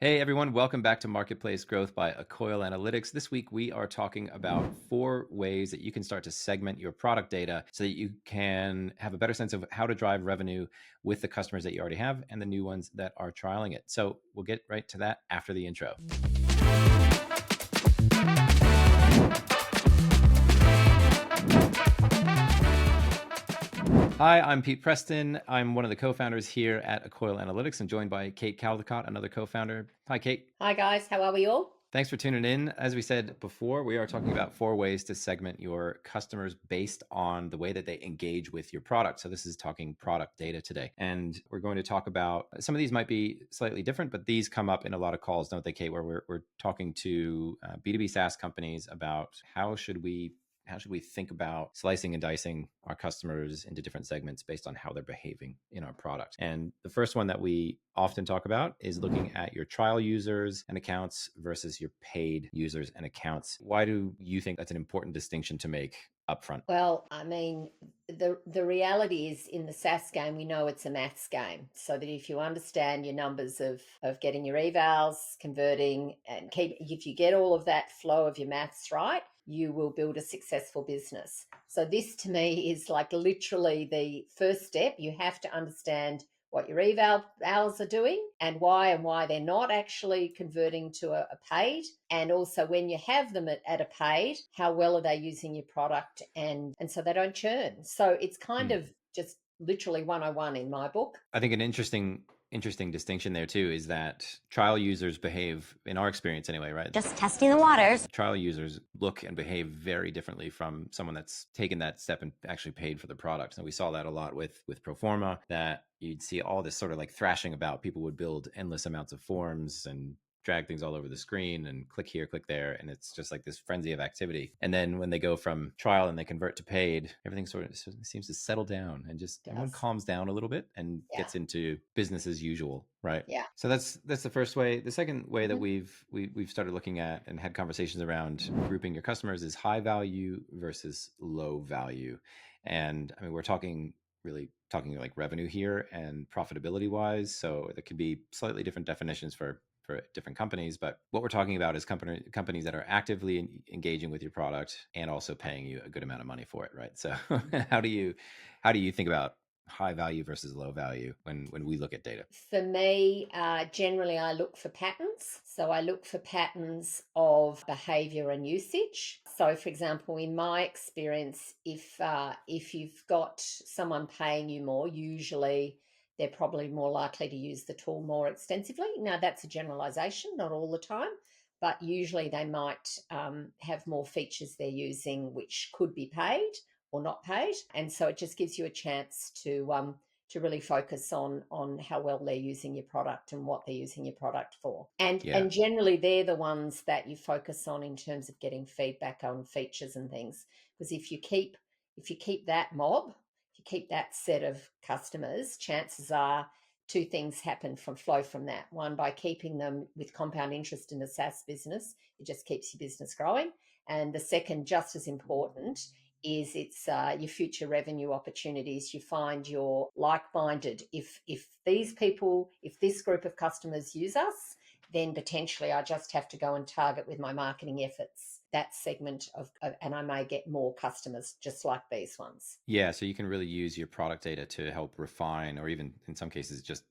Hey everyone, welcome back to Marketplace Growth by Accoil Analytics. This week we are talking about 4 ways that you can start to segment your product data so that you can have a better sense of how to drive revenue with the customers that you already have and the new ones that are trialing it. So we'll get right to that after the intro. Hi, I'm Pete Preston. I'm one of the co-founders here at Accoil Analytics. I'm joined by Kate Caldecott, another co-founder. Hi, Kate. Hi guys, how are we all? Thanks for tuning in. As we said before, we are talking about 4 ways to segment your customers based on the way that they engage with your product. So this is talking product data today. And we're going to talk about, some of these might be slightly different, but these come up in a lot of calls, don't they, Kate, where we're talking to B2B SaaS companies about how should we think about slicing and dicing our customers into different segments based on how they're behaving in our product? And the first one that we often talk about is looking at your trial users and accounts versus your paid users and accounts. Why do you think that's an important distinction to make upfront? Well, I mean, the reality is in the SaaS game, we know it's a maths game. So that if you understand your numbers of getting your evals, converting, and if you get all of that flow of your maths right, you will build a successful business. So this to me is like literally the first step. You have to understand what your evals are doing and why they're not actually converting to a paid, and also when you have them at a paid, how well are they using your product, and so they don't churn. So it's kind of just literally 101 in my book. I think an interesting distinction there too is that trial users behave, in our experience anyway, right? Just testing the waters. Trial users look and behave very differently from someone that's taken that step and actually paid for the product. And we saw that a lot with Proforma, that you'd see all this sort of like thrashing about. People would build endless amounts of forms and drag things all over the screen and click here, click there. And it's just like this frenzy of activity. And then when they go from trial and they convert to paid, everything sort of seems to settle down and just everyone calms down a little bit and gets into business as usual, right? Yeah. So that's the first way. The second way that we've started looking at and had conversations around grouping your customers is high value versus low value. And I mean, we're talking like revenue here and profitability wise. So there could be slightly different definitions for different companies, but what we're talking about is companies that are actively engaging with your product and also paying you a good amount of money for it, right? So how do you think about high value versus low value when we look at data? For me, generally I look for patterns. So I look for patterns of behavior and usage. So for example, in my experience, if you've got someone paying you more, usually they're probably more likely to use the tool more extensively. Now that's a generalization, not all the time, but usually they might have more features they're using which could be paid or not paid. And so it just gives you a chance to really focus on how well they're using your product and what they're using your product for. And generally they're the ones that you focus on in terms of getting feedback on features and things. Because if you keep that mob, if you keep that set of customers, chances are 2 things flow from that. One, by keeping them with compound interest in the SaaS business, it just keeps your business growing. And the second, just as important, is it's your future revenue opportunities. You find you're like-minded. If this group of customers use us, then potentially I just have to go and target with my marketing efforts that segment and I may get more customers just like these ones. Yeah, so you can really use your product data to help refine, or even in some cases just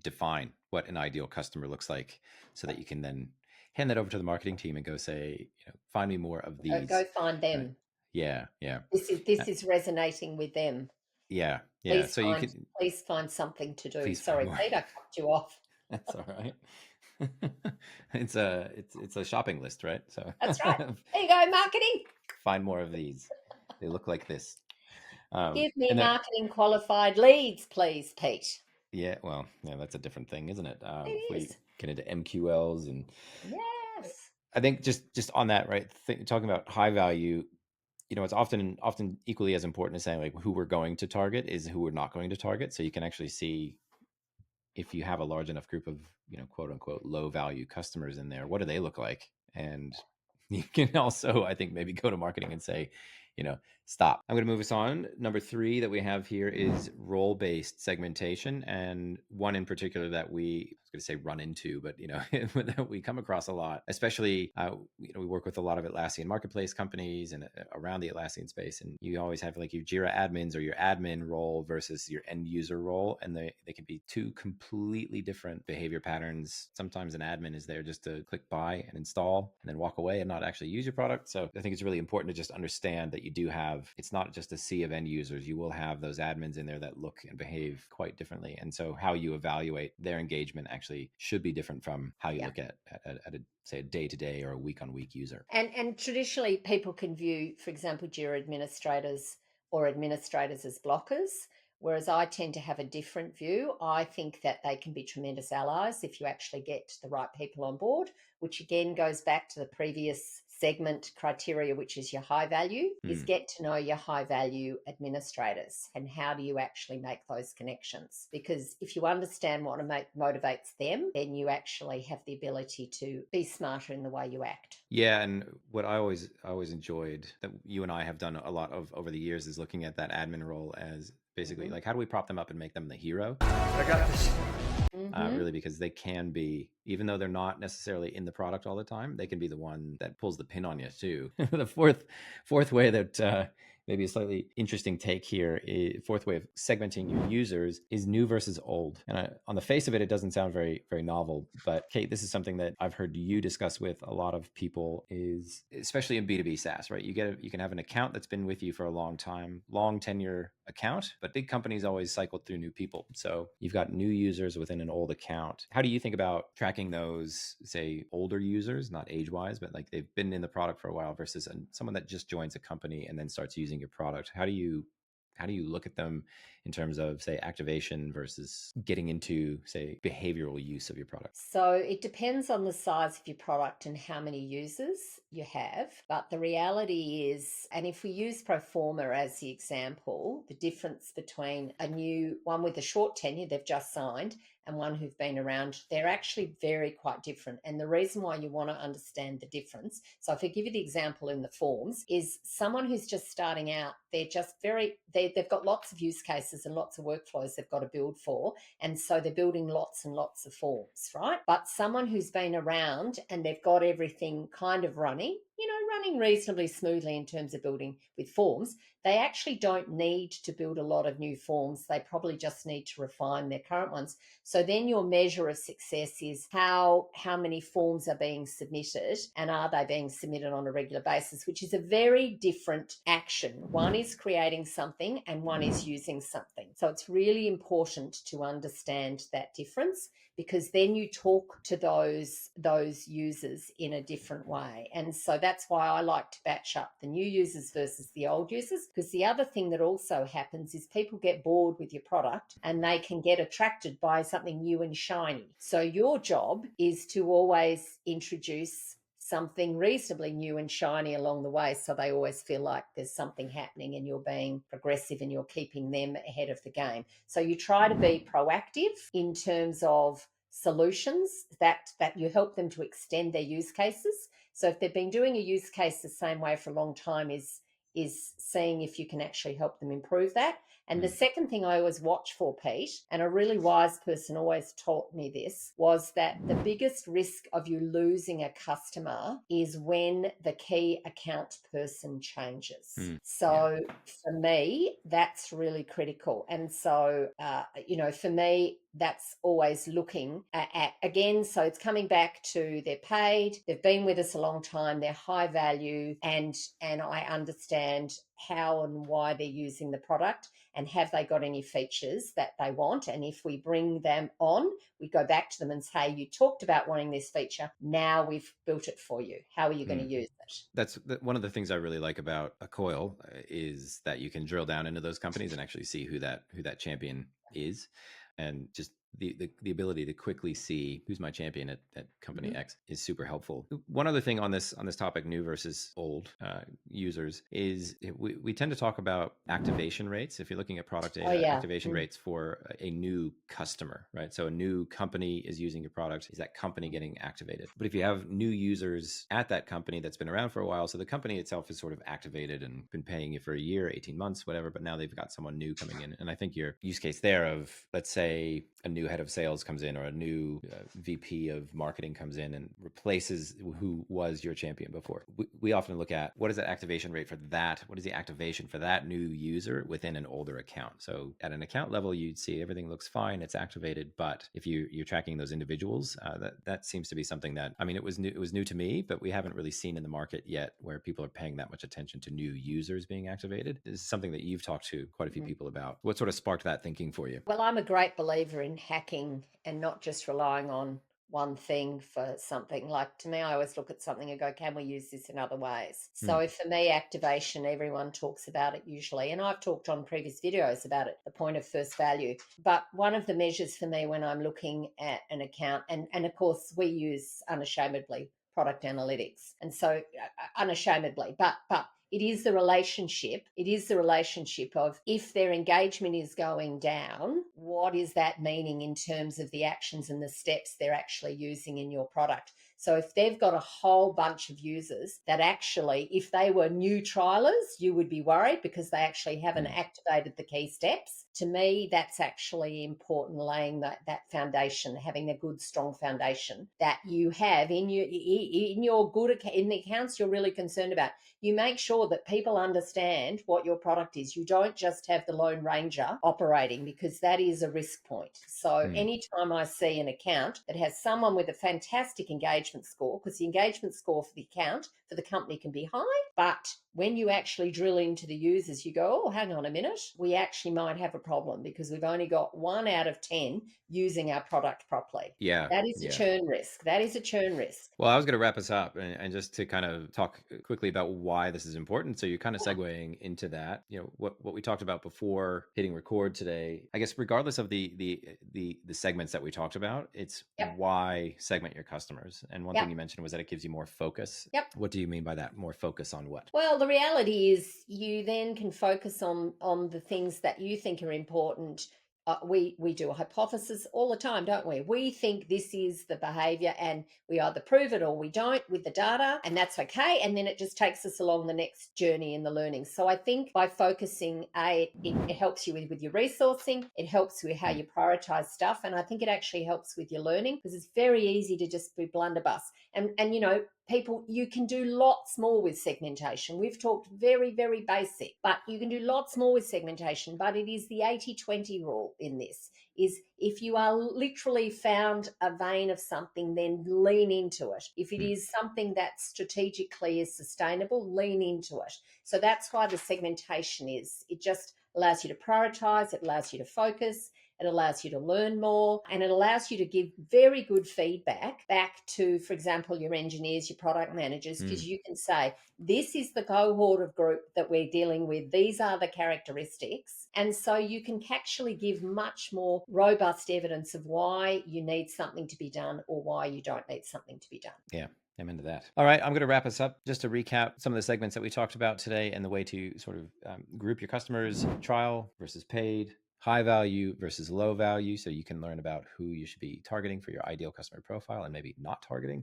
define what an ideal customer looks like, so that you can then hand that over to the marketing team and go say, find me more of these. Go find them. Yeah. This is resonating with them. Yeah. Please find something to do. Sorry, Pete, I cut you off. That's all right. It's a shopping list, right? So that's right. There you go, marketing. Find more of these. They look like this. Give me marketing qualified leads, please, Pete. Yeah, well, that's a different thing, isn't it? If we get into MQLs and yes, I think just on that, right? Talking about high value, it's often equally as important as saying like who we're going to target is who we're not going to target. So you can actually see if you have a large enough group of, quote unquote, low value customers in there, what do they look like? And you can also, I think, maybe go to marketing and say, stop. I'm going to move us on. Number 3 that we have here is role-based segmentation, and one in particular that I was going to say run into, but that we come across a lot, especially we work with a lot of Atlassian marketplace companies and around the Atlassian space, and you always have like your Jira admins or your admin role versus your end user role, and they can be two completely different behavior patterns. Sometimes an admin is there just to click buy and install and then walk away and not actually use your product. So I think it's really important to just understand that you do have, it's not just a sea of end users. You will have those admins in there that look and behave quite differently. And so how you evaluate their engagement actually should be different from how you look at say a day-to-day or a week-on-week user. And traditionally people can view, for example, Jira administrators or administrators as blockers, whereas I tend to have a different view. I think that they can be tremendous allies if you actually get the right people on board, which again goes back to the previous segment criteria, which is your high value, is get to know your high value administrators and how do you actually make those connections. Because if you understand what motivates them, then you actually have the ability to be smarter in the way you act. Yeah, and what I always enjoyed that you and I have done a lot of over the years is looking at that admin role as basically like, how do we prop them up and make them the hero? I got this. Really, because they can be, even though they're not necessarily in the product all the time, they can be the one that pulls the pin on you too. The fourth way that maybe a slightly interesting take here, fourth way of segmenting your users is new versus old. And on the face of it, it doesn't sound very, very novel. But Kate, this is something that I've heard you discuss with a lot of people, is especially in B2B SaaS, right? You can have an account that's been with you for a long time, long tenure account, but big companies always cycle through new people. So you've got new users within an old account. How do you think about tracking those, say, older users, not age-wise, but like they've been in the product for a while versus someone that just joins a company and then starts using your product? How do you look at them in terms of, say, activation versus getting into, say, behavioral use of your product? So it depends on the size of your product and how many users you have. But the reality is, and if we use Proforma as the example, the difference between a new one with a short tenure they've just signed and one who've been around, they're actually very quite different. And the reason why you want to understand the difference, so if I give you the example in the forms, is someone who's just starting out, they've got lots of use cases and lots of workflows they've got to build for. And so they're building lots and lots of forms, right? But someone who's been around and they've got everything kind of running reasonably smoothly in terms of building with forms, they actually don't need to build a lot of new forms. They probably just need to refine their current ones. So then your measure of success is how many forms are being submitted and are they being submitted on a regular basis, which is a very different action. One is creating something and one is using something. So it's really important to understand that difference, because then you talk to those users in a different way. And so that's why I like to batch up the new users versus the old users, because the other thing that also happens is people get bored with your product and they can get attracted by something new and shiny. So your job is to always introduce something reasonably new and shiny along the way, so they always feel like there's something happening and you're being progressive and you're keeping them ahead of the game. So you try to be proactive in terms of solutions that you help them to extend their use cases. So if they've been doing a use case the same way for a long time, is seeing if you can actually help them improve that. And the second thing I always watch for, Pete, and a really wise person always taught me this, was that the biggest risk of you losing a customer is when the key account person changes. So for me, that's really critical. And so, for me, that's always looking at, again, so it's coming back to they're paid, they've been with us a long time, they're high value, and I understand how and why they're using the product and have they got any features that they want. And if we bring them on, we go back to them and say, you talked about wanting this feature, now we've built it for you. How are you going to use it? That's one of the things I really like about Accoil, is that you can drill down into those companies and actually see who that champion is. And just the ability to quickly see who's my champion at company Mhm. X is super helpful. One other thing on this topic, new versus old users, is we tend to talk about activation rates. If you're looking at product Oh, data, yeah. activation rates for a new customer, right? So a new company is using your product. Is that company getting activated? But if you have new users at that company that's been around for a while, so the company itself is sort of activated and been paying you for a year, 18 months, whatever, but now they've got someone new coming in. And I think your use case there of, let's say, a new head of sales comes in or a new VP of marketing comes in and replaces who was your champion before. We often look at what is that activation rate for that? What is the activation for that new user within an older account? So at an account level, you'd see everything looks fine, it's activated. But if you're tracking those individuals, that seems to be something that, I mean, it was new to me, but we haven't really seen in the market yet where people are paying that much attention to new users being activated. This is something that you've talked to quite a few people about. What sort of sparked that thinking for you? Well, I'm a great believer in hacking and not just relying on one thing for something. Like, to me, I always look at something and go, can we use this in other ways? So if for me, activation, everyone talks about it usually, and I've talked on previous videos about it, the point of first value. But one of the measures for me when I'm looking at an account, and of course we use unashamedly product analytics, and so unashamedly, but it is the relationship. It is the relationship of, if their engagement is going down, what is that meaning in terms of the actions and the steps they're actually using in your product? So if they've got a whole bunch of users that actually, if they were new trialers, you would be worried because they actually haven't activated the key steps. To me, that's actually important, laying that foundation, having a good, strong foundation that you have in your good in the accounts you're really concerned about. You make sure that people understand what your product is. You don't just have the Lone Ranger operating, because that is a risk point. So anytime I see an account that has someone with a fantastic engagement score, because the engagement score for the account, for the company, can be high, but when you actually drill into the users, you go, oh, hang on a minute, we actually might have a problem because we've only got 1 out of 10 using our product properly. Yeah. That is a churn risk. That is a churn risk. Well, I was going to wrap us up and just to kind of talk quickly about why this is important. So you're kind of segueing into that, what we talked about before hitting record today. I guess regardless of the segments that we talked about, it's why segment your customers. And one thing you mentioned was that it gives you more focus. What do you mean by that? More focus on what? Well, the reality is you then can focus on the things that you think are important. We do a hypothesis all the time, don't we? We think this is the behavior, and we either prove it or we don't with the data, and that's okay. And then it just takes us along the next journey in the learning. So I think by focusing, it helps you with your resourcing, it helps with how you prioritize stuff, and I think it actually helps with your learning, because it's very easy to just be blunderbuss. And people, you can do lots more with segmentation. We've talked very, very basic, but you can do lots more with segmentation. But it is the 80-20 rule in this, is if you are literally found a vein of something, then lean into it. If it is something that strategically is sustainable, lean into it. So that's why the segmentation it just allows you to prioritize, it allows you to focus, it allows you to learn more, and it allows you to give very good feedback back to, for example, your engineers, your product managers, because you can say, this is the cohort of group that we're dealing with. These are the characteristics. And so you can actually give much more robust evidence of why you need something to be done or why you don't need something to be done. Yeah. I'm into that. All right, I'm going to wrap us up just to recap some of the segments that we talked about today and the way to sort of group your customers: trial versus paid, high value versus low value, so you can learn about who you should be targeting for your ideal customer profile and maybe not targeting.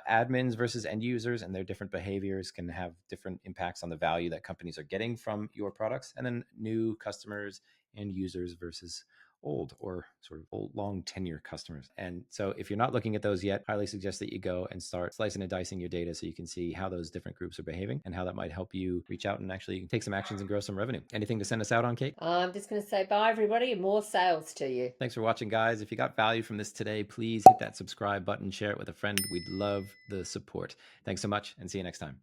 Admins versus end users, and their different behaviors can have different impacts on the value that companies are getting from your products. And then new customers and users versus old or sort of old, long tenure customers. And so if you're not looking at those yet, highly suggest that you go and start slicing and dicing your data so you can see how those different groups are behaving and how that might help you reach out and actually take some actions and grow some revenue. Anything to send us out on, Kate? I'm just going to say bye, everybody, and more sales to you. Thanks for watching, guys. If you got value from this today, please hit that subscribe button, share it with a friend. We'd love the support. Thanks so much, and see you next time.